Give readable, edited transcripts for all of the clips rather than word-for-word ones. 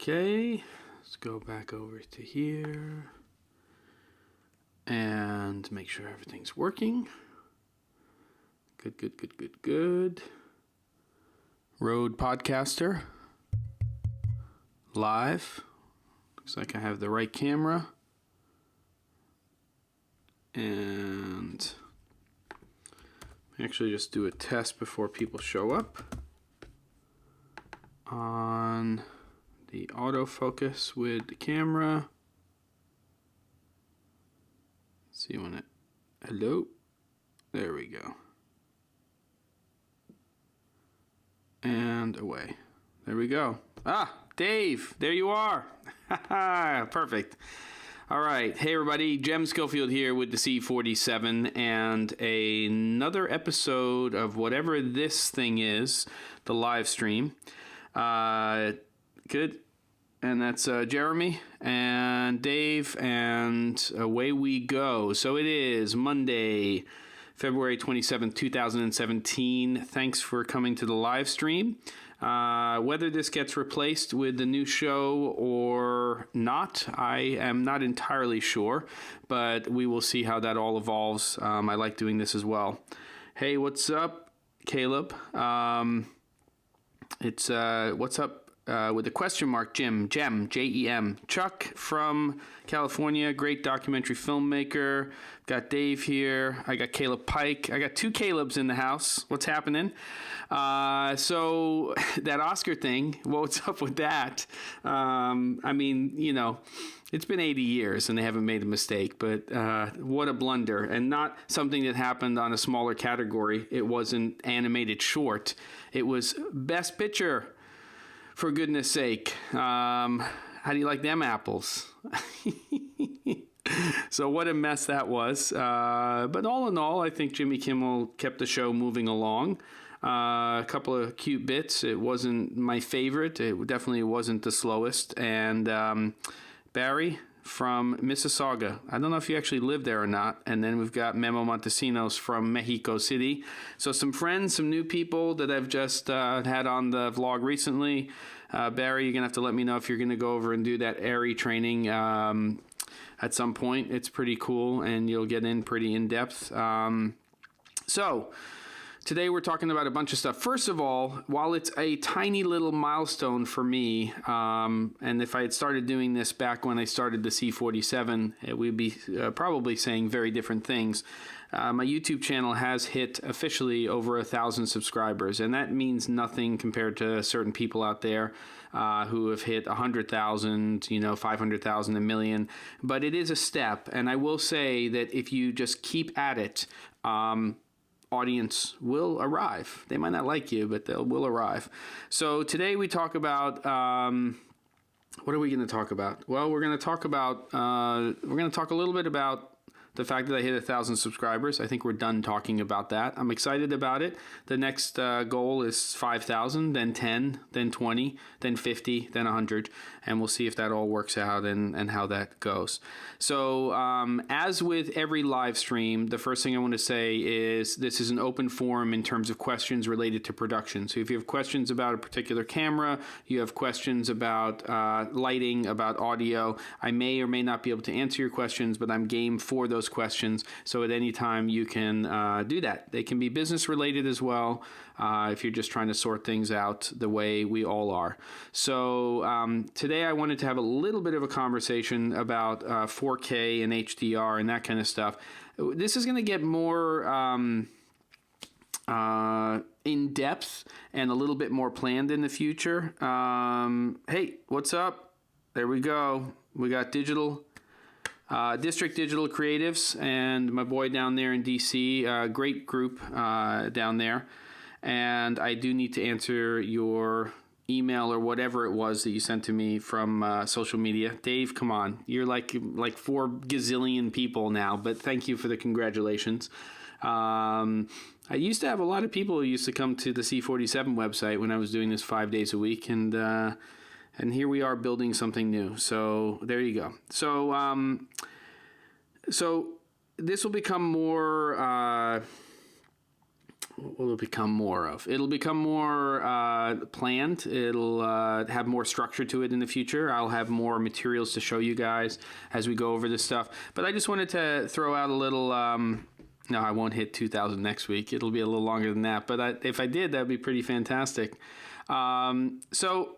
Okay, let's go back over to here and make sure everything's working. Good, good, good, good, good. Rode Podcaster live. Looks like I have the right camera. And actually just do a test before people show up on the autofocus with the camera. Let's see when it, hello, there we go. And away. There we go. Ah, Dave, there you are. Perfect. All right. Hey, everybody. Jem Schofield here with the C47 and another episode of whatever this thing is, the live stream. Good. And that's Jeremy and Dave, and away we go. So it is Monday, February 27th, 2017. Thanks for coming to the live stream. Whether this gets replaced with the new show or not, I am not entirely sure, but we will see how that all evolves. I like doing this as well. Hey, what's up, Caleb? It's what's up with the question mark, Jem, Jem. Chuck from California, great documentary filmmaker. Got Dave here. I got Caleb Pike. I got two Calebs in the house. What's happening? So that Oscar thing, what's up with that? I mean, you know, it's been 80 years and they haven't made a mistake, but what a blunder. And not something that happened on a smaller category. It wasn't animated short. It was Best Picture, for goodness sake. How do you like them apples? So what a mess that was. But all in all, I think Jimmy Kimmel kept the show moving along. A couple of cute bits. It wasn't my favorite. It definitely wasn't the slowest. And Barry from Mississauga. I don't know if you actually live there or not. And then we've got Memo Montesinos from Mexico City. So some friends, some new people that I've just had on the vlog recently. Barry, you're going to have to let me know if you're going to go over and do that ARRI training at some point. It's pretty cool, and you'll get in pretty in-depth. So today we're talking about a bunch of stuff. First of all, while it's a tiny little milestone for me, and if I had started doing this back when I started the C47, we'd be probably saying very different things. My YouTube channel has hit officially over 1,000 subscribers, and that means nothing compared to certain people out there who have hit 100,000, 500,000, a million. But it is a step, and I will say that if you just keep at it, audience will arrive. They might not like you, but they will arrive. So today we talk about, what are we going to talk about? Well, we're going to talk a little bit about the fact that I hit 1,000 subscribers. I think we're done talking about that. I'm excited about it. The next goal is 5,000, then 10, then 20, then 50, then 100, and we'll see if that all works out and how that goes. So as with every live stream, the first thing I want to say is this is an open forum in terms of questions related to production. So if you have questions about a particular camera, you have questions about lighting, about audio, I may or may not be able to answer your questions, but I'm game for those questions. So at any time you can do that. They can be business related as well if you're just trying to sort things out the way we all are. So today I wanted to have a little bit of a conversation about 4K and HDR and that kind of stuff. This is going to get more in depth and a little bit more planned in the future. Hey, what's up? There we go. We got District Digital Creatives and my boy down there in DC, great group down there. And I do need to answer your email or whatever it was that you sent to me from social media. Dave, come on. You're like 4 gazillion people now, but thank you for the congratulations. I used to have a lot of people who used to come to the C47 website when I was doing this 5 days a week, and here we are building something new. So there you go. So this will become more what will it become more of? It'll become more planned. It'll have more structure to it in the future. I'll have more materials to show you guys as we go over this stuff. But I just wanted to throw out a little... no, I won't hit 2,000 next week. It'll be a little longer than that. But if I did, that'd be pretty fantastic. So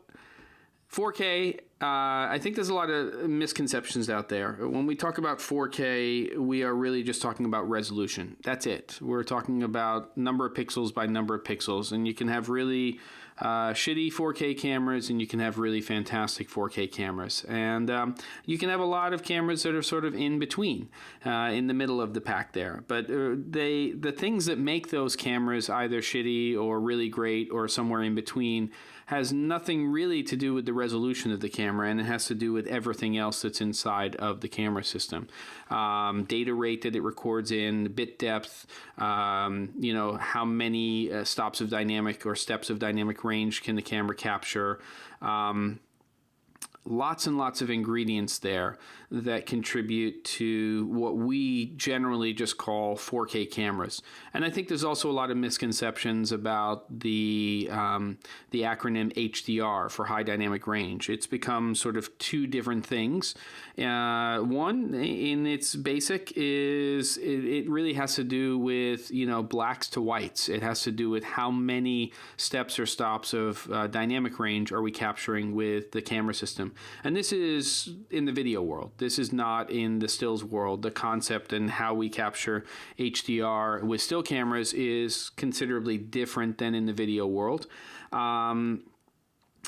4K, I think there's a lot of misconceptions out there. When we talk about 4K, we are really just talking about resolution. That's it. We're talking about number of pixels by number of pixels. And you can have really shitty 4K cameras, and you can have really fantastic 4K cameras. And you can have a lot of cameras that are sort of in between, in the middle of the pack there. But the things that make those cameras either shitty or really great or somewhere in between has nothing really to do with the resolution of the camera, and it has to do with everything else that's inside of the camera system. Data rate that it records in, bit depth, you know, how many stops of dynamic or steps of dynamic range can the camera capture. Lots and lots of ingredients there that contribute to what we generally just call 4K cameras. And I think there's also a lot of misconceptions about the acronym HDR for high dynamic range. It's become sort of two different things. One, in its basic, is it really has to do with, you know, blacks to whites. It has to do with how many steps or stops of dynamic range are we capturing with the camera system. And this is in the video world. This is not in the stills world. The concept and how we capture HDR with still cameras is considerably different than in the video world.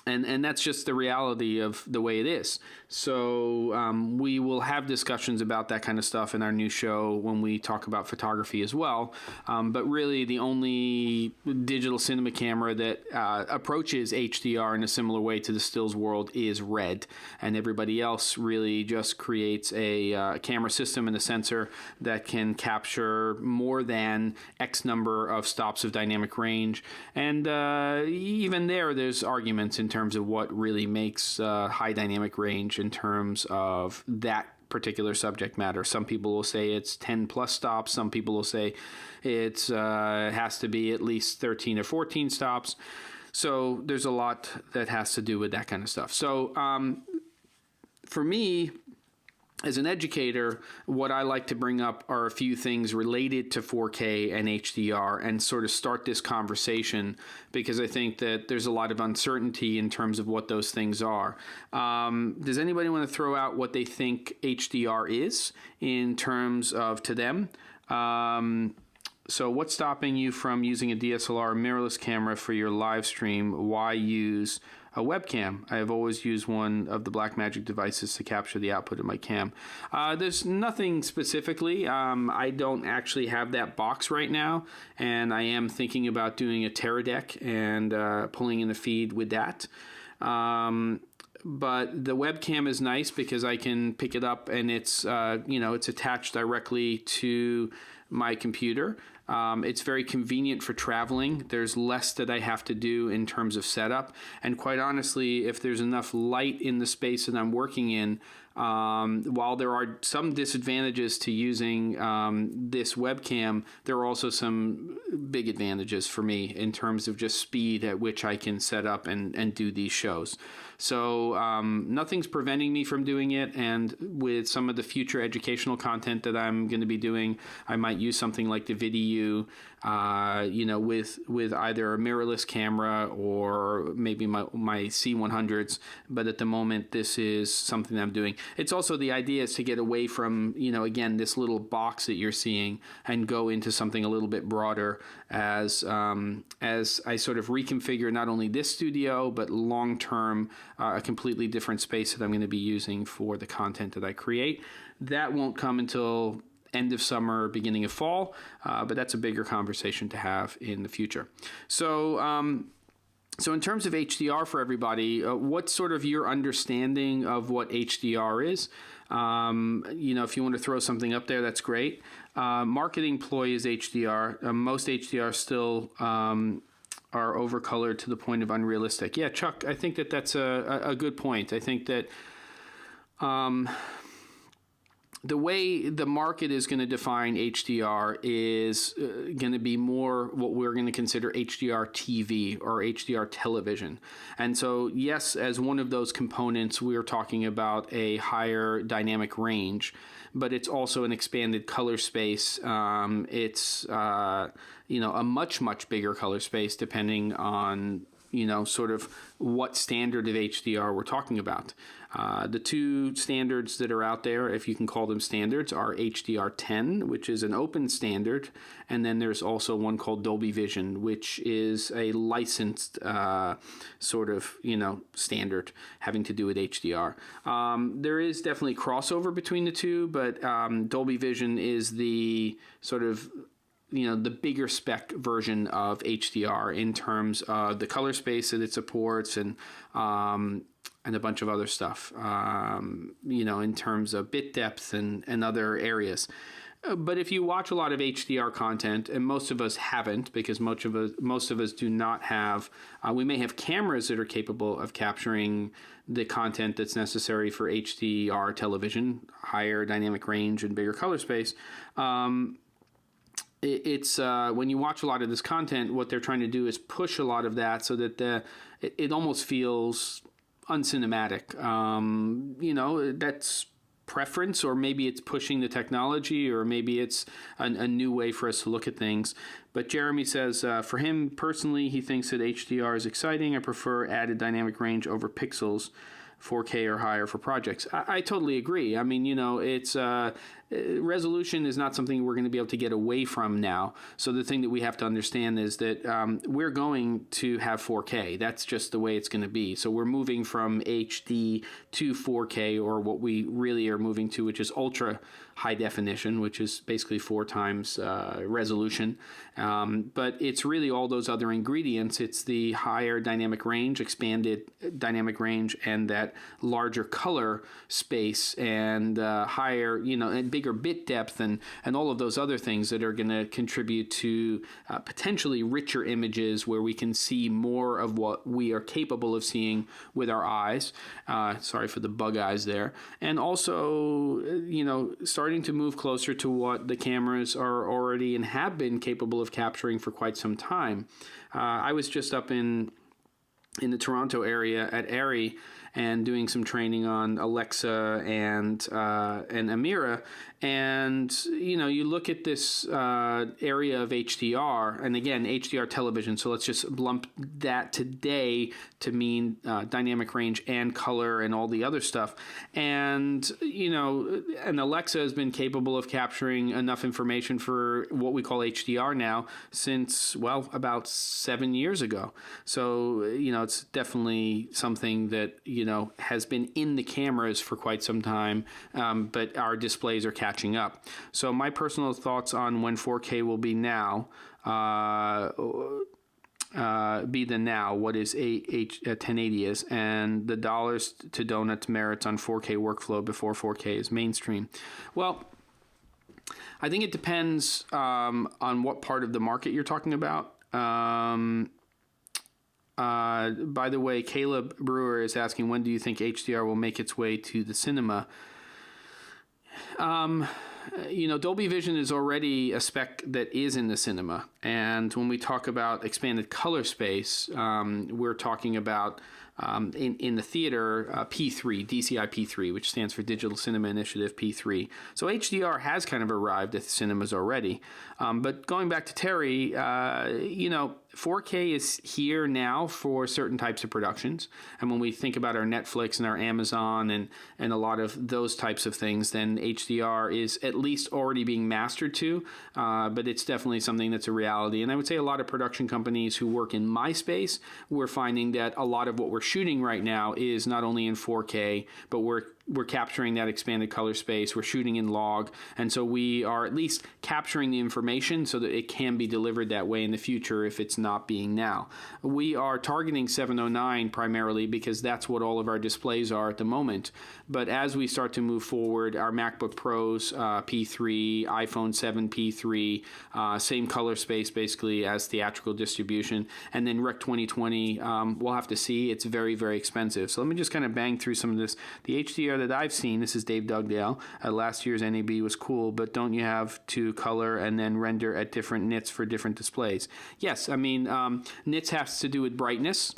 And that's just the reality of the way it is. So we will have discussions about that kind of stuff in our new show when we talk about photography as well. But really, the only digital cinema camera that approaches HDR in a similar way to the stills world is RØDE. And everybody else really just creates a camera system and a sensor that can capture more than X number of stops of dynamic range. And even there's arguments in terms of what really makes high dynamic range in terms of that particular subject matter. Some people will say it's 10 plus stops. Some people will say it has to be at least 13 or 14 stops. So there's a lot that has to do with that kind of stuff. So for me, as an educator, what I like to bring up are a few things related to 4K and HDR and sort of start this conversation, because I think that there's a lot of uncertainty in terms of what those things are. Does anybody want to throw out what they think HDR is in terms of to them? So what's stopping you from using a DSLR mirrorless camera for your live stream? Why use a webcam? I have always used one of the Blackmagic devices to capture the output of my cam. There's nothing specifically. I don't actually have that box right now, and I am thinking about doing a Teradek and pulling in a feed with that. But the webcam is nice because I can pick it up and it's you know, it's attached directly to my computer. It's very convenient for traveling. There's less that I have to do in terms of setup. And quite honestly, if there's enough light in the space that I'm working in, while there are some disadvantages to using this webcam, there are also some big advantages for me in terms of just speed at which I can set up and do these shows. So nothing's preventing me from doing it, and with some of the future educational content that I'm going to be doing, I might use something like the VDU, you know, with either a mirrorless camera or maybe my C100s. But at the moment, this is something that I'm doing. It's also, the idea is to get away from, you know, again, this little box that you're seeing and go into something a little bit broader as I sort of reconfigure not only this studio, but long-term, a completely different space that I'm going to be using for the content that I create. That won't come until end of summer, beginning of fall, but that's a bigger conversation to have in the future. So, so in terms of HDR for everybody, what's sort of your understanding of what HDR is? You know, if you want to throw something up there, that's great. Marketing ploy is HDR. Most HDR still are overcolored to the point of unrealistic. Yeah, Chuck, I think that that's a good point. I think that the way the market is going to define HDR is going to be more what we're going to consider HDR TV or HDR television. And so, yes, as one of those components, we're talking about a higher dynamic range, but it's also an expanded color space. It's a much bigger color space depending on sort of what standard of HDR we're talking about. The two standards that are out there, if you can call them standards, are HDR10, which is an open standard, and then there's also one called Dolby Vision, which is a licensed standard having to do with HDR. There is definitely crossover between the two, but Dolby Vision is the sort of the bigger spec version of HDR in terms of the color space that it supports and a bunch of other stuff, in terms of bit depth and other areas. But if you watch a lot of HDR content, and most of us haven't, because most of us do not have, we may have cameras that are capable of capturing the content that's necessary for HDR television, higher dynamic range and bigger color space. It's when you watch a lot of this content, what they're trying to do is push a lot of that so that it almost feels uncinematic. That's preference, or maybe it's pushing the technology, or maybe it's a new way for us to look at things. But Jeremy says, for him personally, he thinks that HDR is exciting. I prefer added dynamic range over pixels, 4K or higher for projects. I totally agree. I mean, it's resolution is not something we're going to be able to get away from now. So the thing that we have to understand is that we're going to have 4K. That's just the way it's going to be. So we're moving from HD to 4K, or what we really are moving to, which is ultra high definition, which is basically 4 times resolution. But it's really all those other ingredients. It's the higher dynamic range, expanded dynamic range, and that larger color space, and higher, and bigger bit depth, and all of those other things that are going to contribute to potentially richer images where we can see more of what we are capable of seeing with our eyes. Sorry for the bug eyes there. And also, starting to move closer to what the cameras are already and have been capable of capturing for quite some time. I was just up in the Toronto area at ARRI and doing some training on Alexa and Amira. And, you look at this area of HDR, and again, HDR television, so let's just lump that today to mean dynamic range and color and all the other stuff. And, and Alexa has been capable of capturing enough information for what we call HDR now since, about 7 years ago. So, it's definitely something that, has been in the cameras for quite some time, but our displays are catching up. So my personal thoughts on when 4K will be now, what is 1080 is, and the dollars to donuts merits on 4K workflow before 4K is mainstream. Well, I think it depends on what part of the market you're talking about. By the way, Caleb Brewer is asking, when do you think HDR will make its way to the cinema? Dolby Vision is already a spec that is in the cinema. And when we talk about expanded color space, we're talking about in the theater, P3, DCI P3, which stands for Digital Cinema Initiative P3. So HDR has kind of arrived at the cinemas already. But going back to Terry, 4K is here now for certain types of productions. And when we think about our Netflix and our Amazon and a lot of those types of things, then HDR is at least already being mastered to. But it's definitely something that's a reality. And I would say a lot of production companies who work in my space, we're finding that a lot of what we're shooting right now is not only in 4K, but we're capturing that expanded color space. We're shooting in log. And so we are at least capturing the information so that it can be delivered that way in the future if it's not being now. We are targeting 709 primarily because that's what all of our displays are at the moment. But as we start to move forward, our MacBook Pros, P3, iPhone 7 P3, same color space basically as theatrical distribution. And then Rec 2020, we'll have to see. It's very, very expensive. So let me just kind of bang through some of this. The HDR HDR that I've seen, this is Dave Dugdale, last year's NAB was cool, but don't you have to color and then render at different nits for different displays? Yes, I mean, nits has to do with brightness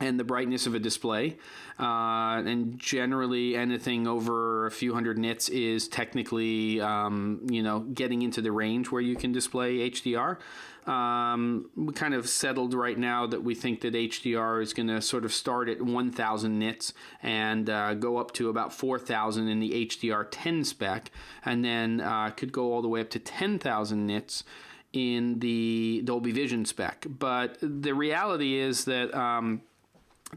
and the brightness of a display. And generally anything over a few hundred nits is technically, you know, getting into the range where you can display HDR. We kind of settled right now that we think that HDR is going to sort of start at 1,000 nits and go up to about 4,000 in the HDR10 spec, and then could go all the way up to 10,000 nits in the Dolby Vision spec. But the reality is that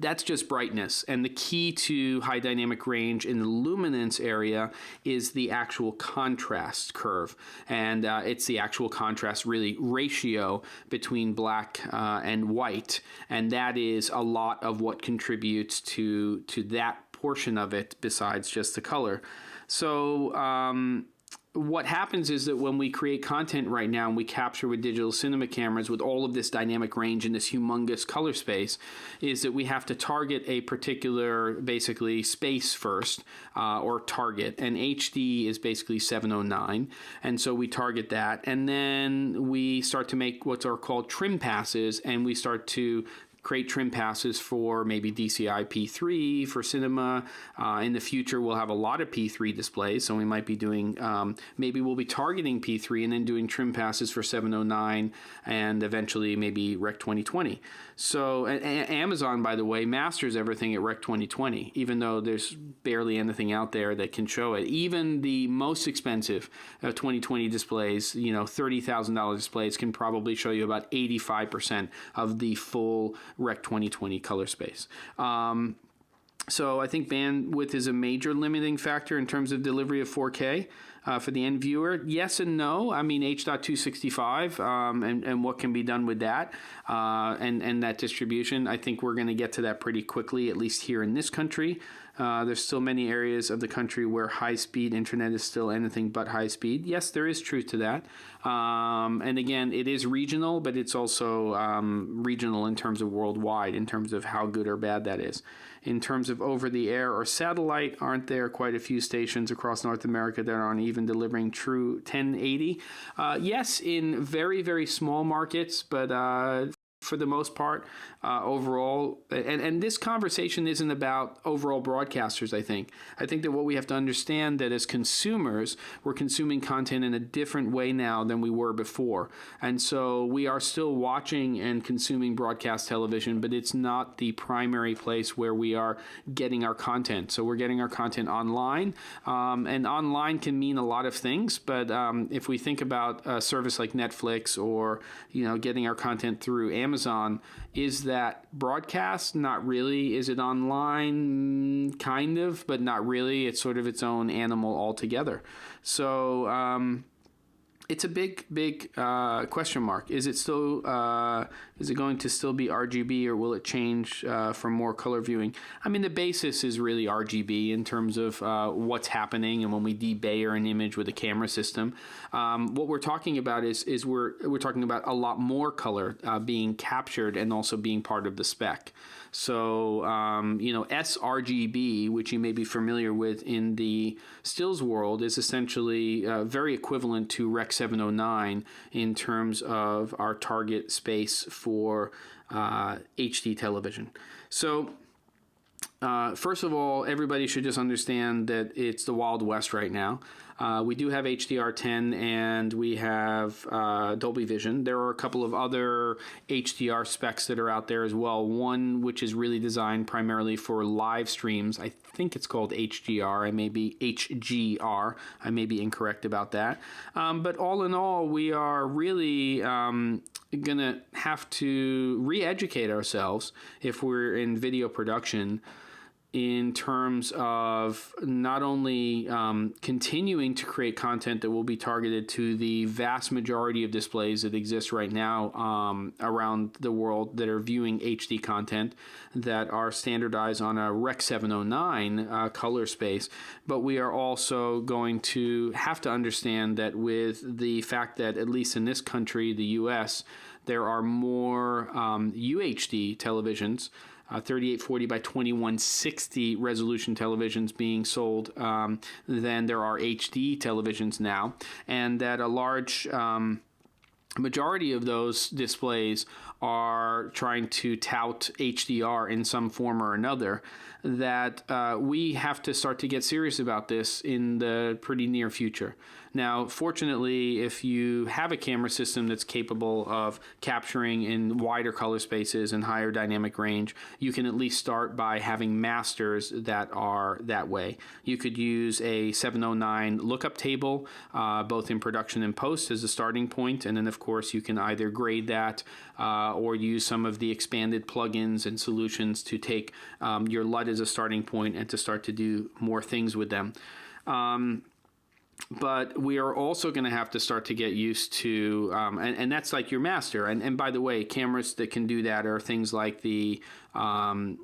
that's just brightness, and the key to high dynamic range in the luminance area is the actual contrast curve, and it's the actual contrast really ratio between black and white, and that is a lot of what contributes to that portion of it besides just the color. So what happens is that when we create content right now and we capture with digital cinema cameras with all of this dynamic range and this humongous color space, is that we have to target a particular basically space first, or target, and HD is basically 709, and so we target that, and then we start to make what are called trim passes, and we start to create trim passes for maybe DCI P3 for cinema. In the future, we'll have a lot of P3 displays, so we might be doing, maybe we'll be targeting P3 and then doing trim passes for 709 and eventually maybe Rec 2020. So Amazon, by the way, masters everything at Rec 2020, even though there's barely anything out there that can show it. Even the most expensive 2020 displays, you know, $30,000 displays can probably show you about 85% of the full Rec 2020 color space. So I think bandwidth is a major limiting factor in terms of delivery of 4K for the end viewer. Yes and no. I mean, H.265 and what can be done with that and that distribution. I think we're going to get to that pretty quickly, at least here in this country. There's still many areas of the country where high-speed internet is still anything but high-speed. Yes, there is truth to that. And again, it is regional, but it's also regional in terms of worldwide, in terms of how good or bad that is. In terms of over-the-air or satellite, aren't there quite a few stations across North America that aren't even delivering true 1080? Yes, in very, very small markets, but for the most part, overall, and this conversation isn't about overall broadcasters, I think. I think that what we have to understand that as consumers, we're consuming content in a different way now than we were before. And so we are still watching and consuming broadcast television, but it's not the primary place where we are getting our content. So we're getting our content online, and online can mean a lot of things, but if we think about a service like Netflix or, you know, getting our content through Amazon, is that broadcast? Not really. Is it online? Kind of, but not really. It's sort of its own animal altogether. So it's a big question mark. Is it still? Is it going to still be RGB, or will it change for more color viewing? I mean, the basis is really RGB in terms of what's happening, and when we debayer an image with a camera system, what we're talking about is we're talking about a lot more color being captured and also being part of the spec. So, you know, sRGB, which you may be familiar with in the stills world, is essentially very equivalent to Rec 709 in terms of our target space for HD television. So, first of all, everybody should just understand that it's the Wild West right now. We do have HDR10 and we have Dolby Vision. There are a couple of other HDR specs that are out there as well. One which is really designed primarily for live streams. I think it's called HGR. I may be HGR. I may be incorrect about that. But all in all, we are really going to have to re-educate ourselves if we're in video production in terms of not only continuing to create content that will be targeted to the vast majority of displays that exist right now around the world that are viewing HD content that are standardized on a Rec 709 color space, but we are also going to have to understand that with the fact that, at least in this country, the US, there are more UHD televisions 3840 by 2160 resolution televisions being sold than there are HD televisions now, and that a large majority of those displays are trying to tout HDR in some form or another, that we have to start to get serious about this in the pretty near future. Now, fortunately, if you have a camera system that's capable of capturing in wider color spaces and higher dynamic range, you can at least start by having masters that are that way. You could use a 709 lookup table, both in production and post, as a starting point, and then of course you can either grade that or use some of the expanded plugins and solutions to take your LUT as a starting point and to start to do more things with them. But we are also going to have to start to get used to, and that's like your master. And by the way, cameras that can do that are things like even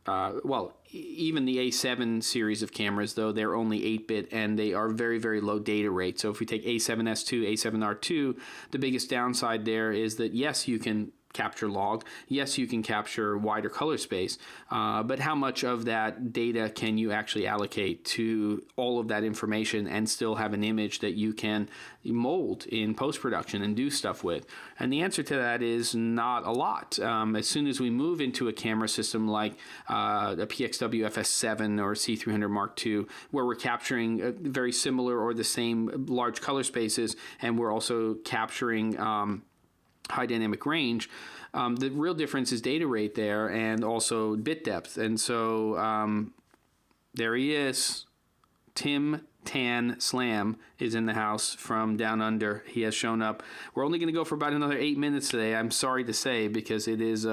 the A7 series of cameras, though they're only 8-bit and they are very, very low data rate. So if we take A7S2, A7R2, the biggest downside there is that, yes, you can capture log. Yes, you can capture wider color space, but how much of that data can you actually allocate to all of that information and still have an image that you can mold in post-production and do stuff with? And the answer to that is not a lot. As soon as we move into a camera system like a PXW FS7 or C300 Mark II, where we're capturing very similar or the same large color spaces, and we're also capturing high dynamic range, the real difference is data rate there and also bit depth. And so there he is. Tim Tan Slam is in the house from down under. He has shown up. We're only going to go for about another 8 minutes today, I'm sorry to say, because it is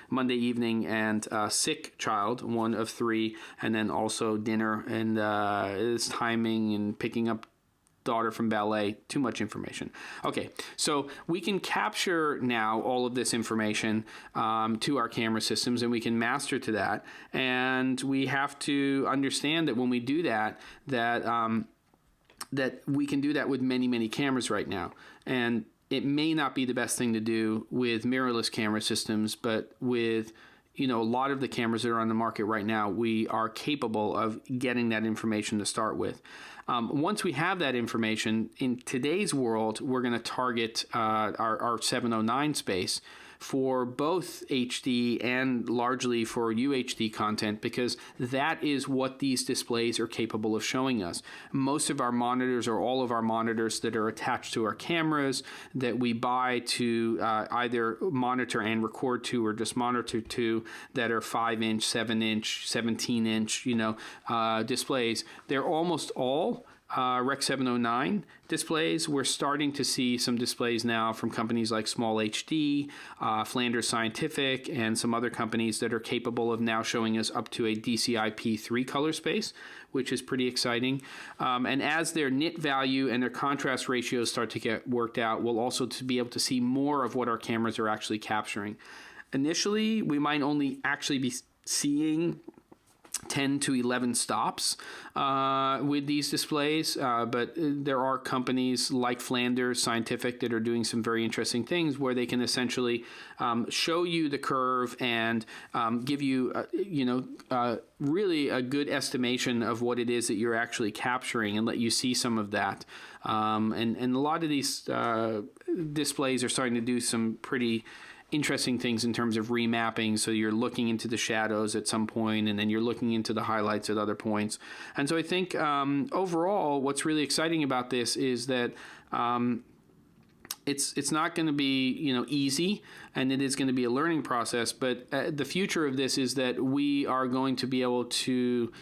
Monday evening and sick child, 1 of 3, and then also dinner, and it's timing and picking up daughter from ballet. Too much information. Okay, so we can capture now all of this information to our camera systems, and we can master to that. And we have to understand that when we do that, that we can do that with many, many cameras right now. And it may not be the best thing to do with mirrorless camera systems, but with a lot of the cameras that are on the market right now, we are capable of getting that information to start with. Once we have that information, in today's world, we're going to target our 709 space for both HD and largely for UHD content, because that is what these displays are capable of showing us. Most of our monitors, or all of our monitors that are attached to our cameras that we buy to either monitor and record to or just monitor to, that are 5-inch, 7-inch, 17-inch, displays, they're almost all Rec 709 displays. We're starting to see some displays now from companies like SMALLHD, Flanders Scientific, and some other companies that are capable of now showing us up to a DCI-P3 color space, which is pretty exciting. And as their nit value and their contrast ratios start to get worked out, we'll also be able to see more of what our cameras are actually capturing. Initially, we might only actually be seeing 10 to 11 stops with these displays, but there are companies like Flanders Scientific that are doing some very interesting things where they can essentially show you the curve and give you, really a good estimation of what it is that you're actually capturing and let you see some of that. And a lot of these displays are starting to do some pretty interesting things in terms of remapping. So you're looking into the shadows at some point, and then you're looking into the highlights at other points. And so I think overall, what's really exciting about this is that it's not going to be easy, and it is going to be a learning process. But the future of this is that we are going to be able to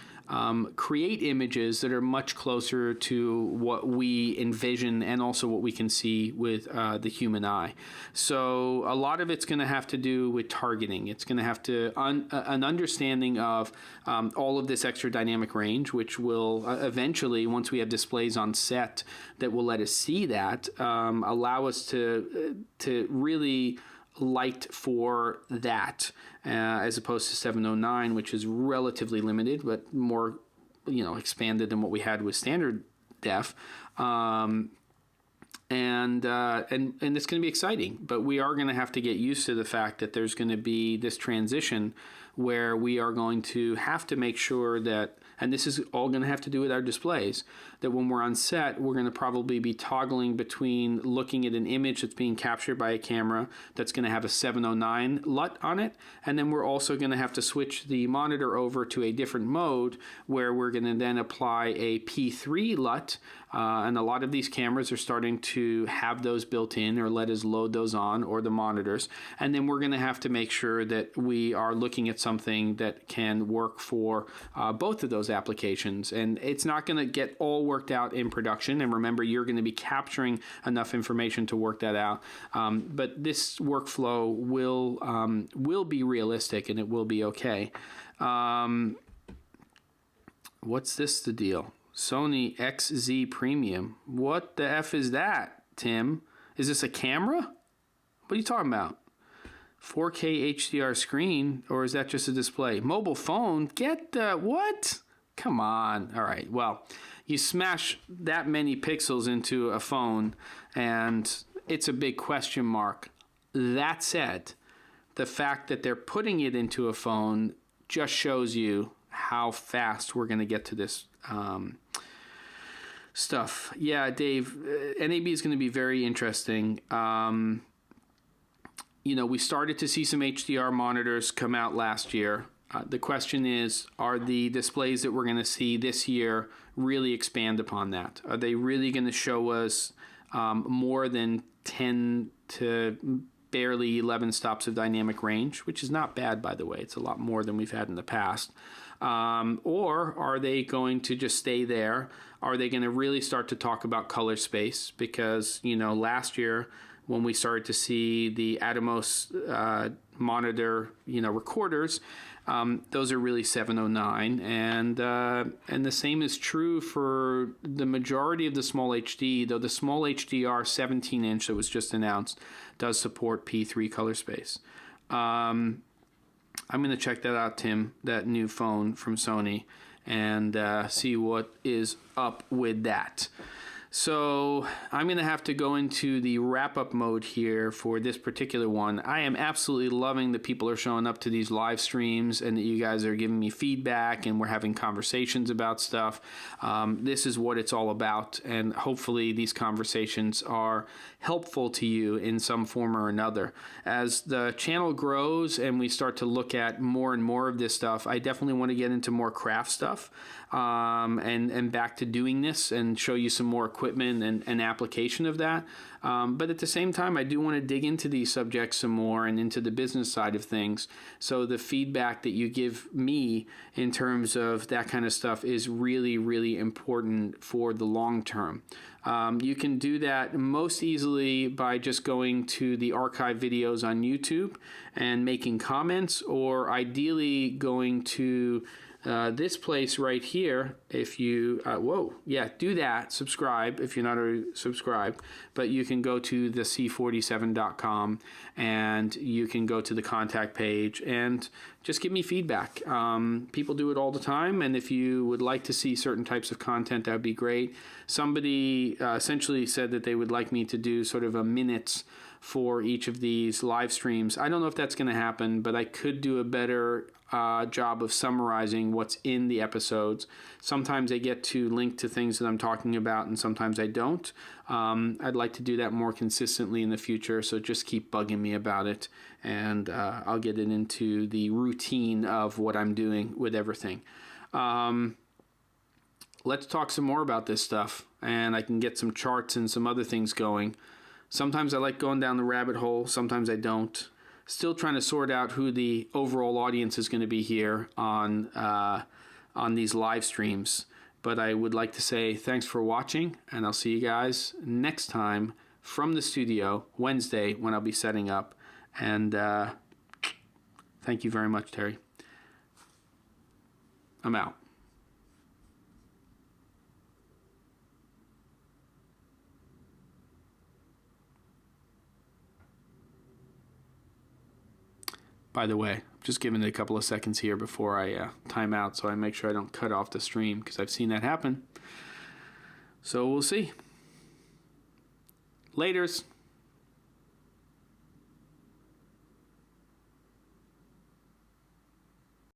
create images that are much closer to what we envision and also what we can see with the human eye. So a lot of it's going to have to do with targeting. It's going to have to an understanding of all of this extra dynamic range, which will eventually, once we have displays on set that will let us see that, allow us to really light for that, as opposed to 709, which is relatively limited, but more, expanded than what we had with standard def. and it's going to be exciting. But we are going to have to get used to the fact that there's going to be this transition where we are going to have to make sure that, and this is all going to have to do with our displays, that when we're on set, we're going to probably be toggling between looking at an image that's being captured by a camera that's going to have a 709 LUT on it, and then we're also going to have to switch the monitor over to a different mode where we're going to then apply a P3 LUT, and a lot of these cameras are starting to have those built in or let us load those on, or the monitors, and then we're going to have to make sure that we are looking at something that can work for both of those applications. And it's not going to get all worked out in production, and remember, you're going to be capturing enough information to work that out, but this workflow will be realistic, and it will be okay. What's this the deal? Sony XZ Premium. What the F is that, Tim? Is this a camera? What are you talking about? 4K HDR screen, or is that just a display? Mobile phone? Get the what? Come on. All right. Well, you smash that many pixels into a phone, and it's a big question mark. That said, the fact that they're putting it into a phone just shows you how fast we're going to get to this stuff. Yeah, Dave, NAB is going to be very interesting. You know, we started to see some HDR monitors come out last year. The question is, are the displays that we're going to see this year really expand upon that? Are they really going to show us more than 10 to barely 11 stops of dynamic range, which is not bad, by the way. It's a lot more than we've had in the past. Or are they going to just stay there? Are they going to really start to talk about color space? Because, you know, last year when we started to see the ATOMOS monitor, you know, recorders, those are really 709, and the same is true for the majority of the small HD, though the small HDR 17-inch that was just announced does support P3 color space. I'm going to check that out, Tim, that new phone from Sony, and see what is up with that. So I'm going to have to go into the wrap-up mode here for this particular one. I am absolutely loving that people are showing up to these live streams and that you guys are giving me feedback and we're having conversations about stuff. This is what it's all about, and hopefully these conversations are helpful to you in some form or another. As the channel grows and we start to look at more and more of this stuff, I definitely want to get into more craft stuff, and back to doing this and show you some more equipment and application of that. But at the same time, I do want to dig into these subjects some more and into the business side of things. So the feedback that you give me in terms of that kind of stuff is really, really important for the long term. You can do that most easily by just going to the archive videos on YouTube and making comments, or ideally going to this place right here. If you do that, subscribe if you're not already subscribed, but you can go to the c47.com and you can go to the contact page and just give me feedback. People do it all the time, and if you would like to see certain types of content, that would be great. Somebody essentially said that they would like me to do sort of a minutes for each of these live streams. I don't know if that's going to happen, but I could do a better job of summarizing what's in the episodes. Sometimes I get to link to things that I'm talking about, and sometimes I don't. I'd like to do that more consistently in the future, so just keep bugging me about it, and I'll get it into the routine of what I'm doing with everything. Let's talk some more about this stuff, and I can get some charts and some other things going. Sometimes I like going down the rabbit hole, sometimes I don't. Still trying to sort out who the overall audience is going to be here on these live streams. But I would like to say thanks for watching, and I'll see you guys next time from the studio, Wednesday, when I'll be setting up. And thank you very much, Terry. I'm out. By the way, I'm just giving it a couple of seconds here before I time out, so I make sure I don't cut off the stream, because I've seen that happen. So we'll see. Laters.